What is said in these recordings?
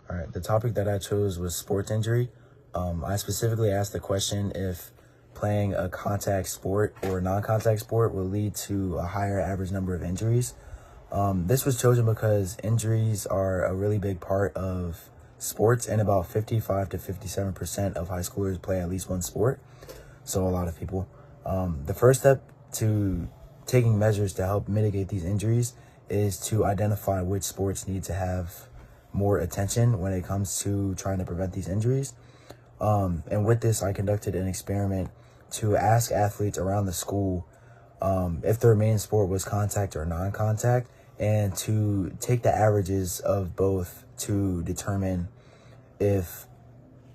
All right, the topic that I chose was sports injury. I specifically asked the question if playing a contact sport or non-contact sport will lead to a higher average number of injuries. This was chosen because injuries are a really big part of sports, and about 55 to 57% of high schoolers play at least one sport. So a lot of people. The first step to taking measures to help mitigate these injuries is to identify which sports need to have more attention when it comes to trying to prevent these injuries. And with this, I conducted an experiment to ask athletes around the school if their main sport was contact or non-contact, and to take the averages of both to determine if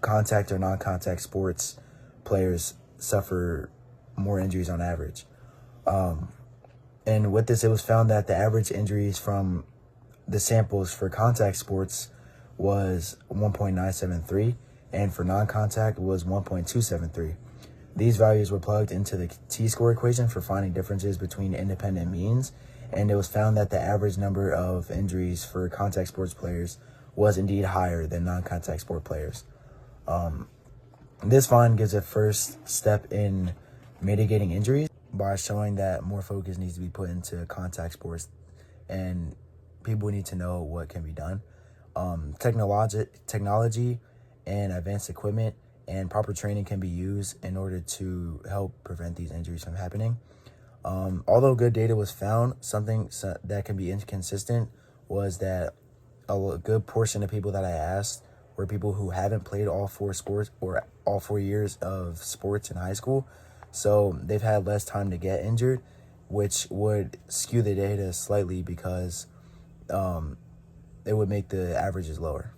contact or non-contact sports players suffer more injuries on average. And with this, it was found that the average injuries from the samples for contact sports was 1.973, and for non-contact was 1.273. These values were plugged into the T-score equation for finding differences between independent means, and it was found that the average number of injuries for contact sports players was indeed higher than non-contact sport players. This find gives a first step in mitigating injuries by showing that more focus needs to be put into contact sports, and people need to know what can be done. Technology and advanced equipment and proper training can be used in order to help prevent these injuries from happening. Although good data was found, something that can be inconsistent was that a good portion of people that I asked were people who haven't played all four sports or all 4 years of sports in high school. So they've had less time to get injured, which would skew the data slightly because it would make the averages lower.